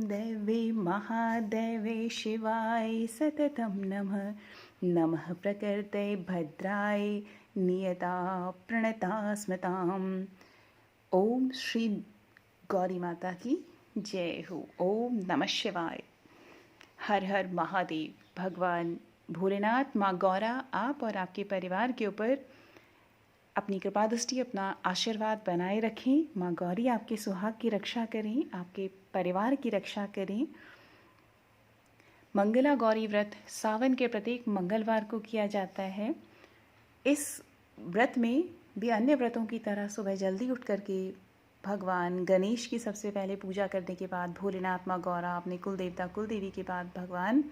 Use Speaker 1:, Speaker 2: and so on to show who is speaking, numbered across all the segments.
Speaker 1: दैवे महादैवे शिवाय सततं नमः। नमः प्रकृते भद्राय नियता प्रणता स्मताम्। ओम श्री गौरी माता की जय हो। ओम नमः शिवाय। हर हर महादेव। भगवान भोलेनाथ, माँ गौरा आप और आपके परिवार के ऊपर अपनी कृपा दृष्टि, अपना आशीर्वाद बनाए रखें। माँ गौरी आपके सुहाग की रक्षा करें, आपके परिवार की रक्षा करें। मंगला गौरी व्रत सावन के प्रत्येक मंगलवार को किया जाता है। इस व्रत में भी अन्य व्रतों की तरह सुबह जल्दी उठ करके भगवान गणेश की सबसे पहले पूजा करने के बाद भोलेनाथ, माँ गौरा, अपने कुल देवता कुल देवी के बाद भगवान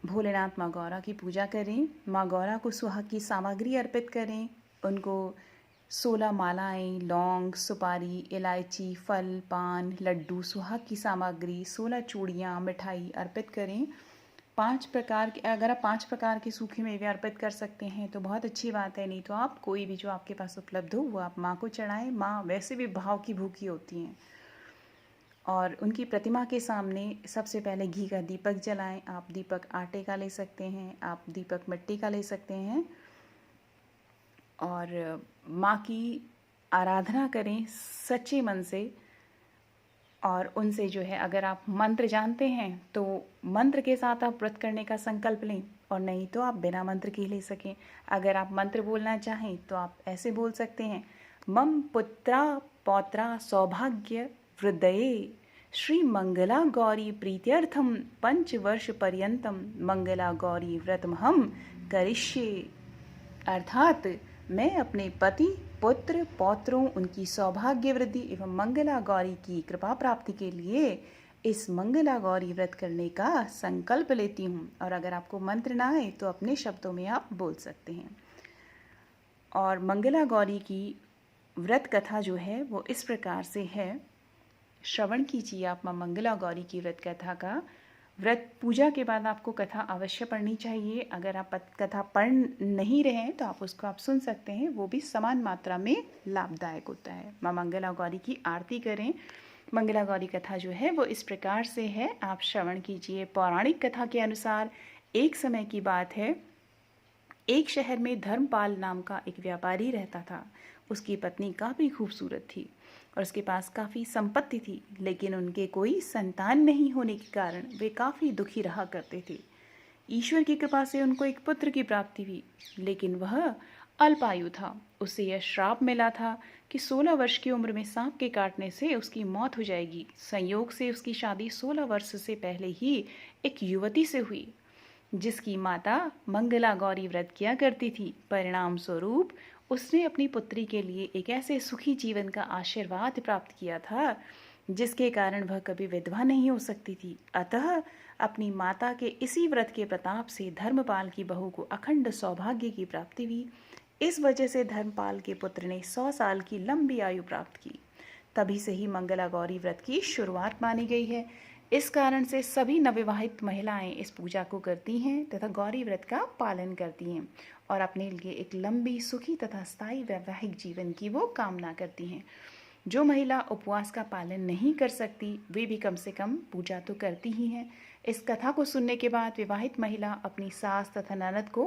Speaker 1: भोलेनाथ, माँ गौरा की पूजा करें। माँ गौरा को सुहाग की सामग्री अर्पित करें। उनको 16 मालाएं, लौंग, सुपारी, इलायची, फल, पान, लड्डू, सुहाग की सामग्री, 16 चूड़ियाँ, मिठाई अर्पित करें। 5 प्रकार के, अगर आप 5 प्रकार के सूखे मेवे अर्पित कर सकते हैं तो बहुत अच्छी बात है, नहीं तो आप कोई भी जो आपके पास उपलब्ध हो वो आप माँ को चढ़ाएं। माँ वैसे भी भाव की भूखी होती हैं। और उनकी प्रतिमा के सामने सबसे पहले घी का दीपक जलाएं। आप दीपक आटे का ले सकते हैं, आप दीपक मिट्टी का ले सकते हैं। और माँ की आराधना करें सच्चे मन से। और उनसे जो है, अगर आप मंत्र जानते हैं तो मंत्र के साथ आप व्रत करने का संकल्प लें, और नहीं तो आप बिना मंत्र के ले सकें। अगर आप मंत्र बोलना चाहें तो आप ऐसे बोल सकते हैं, मम पुत्रा पौत्रा सौभाग्य वृद्धये श्री मंगला गौरी प्रीत्यर्थम 5 वर्ष पर्यंतम मंगला गौरी व्रतमहम करिष्ये। अर्थात मैं अपने पति, पुत्र, पौत्रों, उनकी सौभाग्य वृद्धि एवं मंगला गौरी की कृपा प्राप्ति के लिए इस मंगला गौरी व्रत करने का संकल्प लेती हूँ। और अगर आपको मंत्र ना आए तो अपने शब्दों में आप बोल सकते हैं। और मंगला गौरी की व्रत कथा जो है वो इस प्रकार से है। श्रवण कीजिए आप माँ मंगला गौरी की व्रत कथा का। व्रत पूजा के बाद आपको कथा अवश्य पढ़नी चाहिए। अगर आप कथा पढ़ नहीं रहे हैं तो आप उसको आप सुन सकते हैं, वो भी समान मात्रा में लाभदायक होता है। माँ मंगला गौरी की आरती करें। मंगला गौरी कथा जो है वो इस प्रकार से है, आप श्रवण कीजिए। पौराणिक कथा के अनुसार एक समय की बात है, एक शहर में धर्मपाल नाम का एक व्यापारी रहता था। उसकी पत्नी काफ़ी खूबसूरत थी और उसके पास काफ़ी संपत्ति थी, लेकिन उनके कोई संतान नहीं होने के कारण वे काफ़ी दुखी रहा करते थे। ईश्वर की कृपा से उनको एक पुत्र की प्राप्ति हुई, लेकिन वह अल्पायु था। उसे यह श्राप मिला था कि 16 वर्ष की उम्र में सांप के काटने से उसकी मौत हो जाएगी। संयोग से उसकी शादी 16 वर्ष से पहले ही एक युवती से हुई, जिसकी माता मंगला गौरी व्रत किया करती थी। परिणाम स्वरूप उसने अपनी पुत्री के लिए एक ऐसे सुखी जीवन का आशीर्वाद प्राप्त किया था जिसके कारण वह कभी विधवा नहीं हो सकती थी। अतः अपनी माता के इसी व्रत के प्रताप से धर्मपाल की बहू को अखंड सौभाग्य की प्राप्ति हुई। इस वजह से धर्मपाल के पुत्र ने 100 साल की लंबी आयु प्राप्त की। तभी से ही मंगला गौरी व्रत की शुरुआत मानी गई है। इस कारण से सभी नवविवाहित महिलाएं इस पूजा को करती हैं तथा गौरी व्रत का पालन करती हैं और अपने लिए एक लंबी, सुखी तथा स्थायी वैवाहिक जीवन की वो कामना करती हैं। जो महिला उपवास का पालन नहीं कर सकती वे भी कम से कम पूजा तो करती ही हैं। इस कथा को सुनने के बाद विवाहित महिला अपनी सास तथा ननद को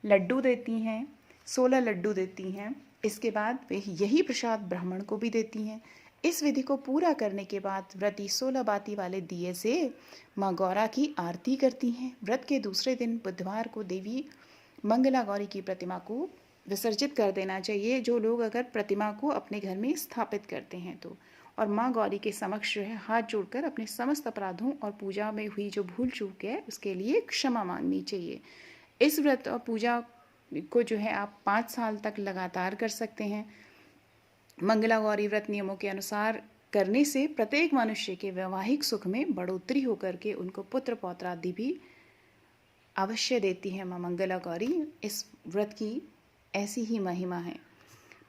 Speaker 1: लड्डू देती हैं, 16 लड्डू देती हैं। इसके बाद वे यही प्रसाद ब्राह्मण को भी देती हैं। इस विधि को पूरा करने के बाद व्रती 16 बाती वाले दिए से माँ गौरा की आरती करती हैं। व्रत के दूसरे दिन बुधवार को देवी मंगला गौरी की प्रतिमा को विसर्जित कर देना चाहिए, जो लोग अगर प्रतिमा को अपने घर में स्थापित करते हैं तो। और माँ गौरी के समक्ष जो है हाथ जोड़कर अपने समस्त अपराधों और पूजा में हुई जो भूल चूक है उसके लिए क्षमा मांगनी चाहिए। इस व्रत और पूजा को जो है आप 5 साल तक लगातार कर सकते हैं। मंगला गौरी व्रत नियमों के अनुसार करने से प्रत्येक मनुष्य के वैवाहिक सुख में बढ़ोतरी होकर के उनको पुत्र पौत्र आदि भी अवश्य देती है माँ मंगला गौरी। इस व्रत की ऐसी ही महिमा है।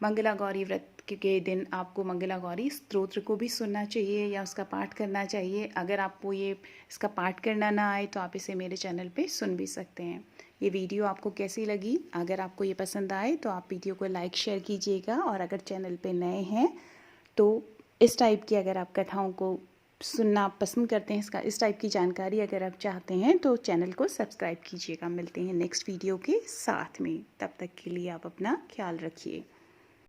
Speaker 1: मंगला गौरी व्रत के दिन आपको मंगला गौरी स्तोत्र को भी सुनना चाहिए या उसका पाठ करना चाहिए। अगर आपको इसका पाठ करना ना आए तो आप इसे मेरे चैनल पे सुन भी सकते हैं। ये वीडियो आपको कैसी लगी? अगर आपको ये पसंद आए तो आप वीडियो को लाइक शेयर कीजिएगा, और अगर चैनल पे नए हैं तो इस टाइप की अगर आप कथाओं को सुनना पसंद करते हैं, इस टाइप की जानकारी अगर आप चाहते हैं तो चैनल को सब्सक्राइब कीजिएगा। मिलते हैं नेक्स्ट वीडियो के साथ में, तब तक के लिए आप अपना ख्याल रखिए।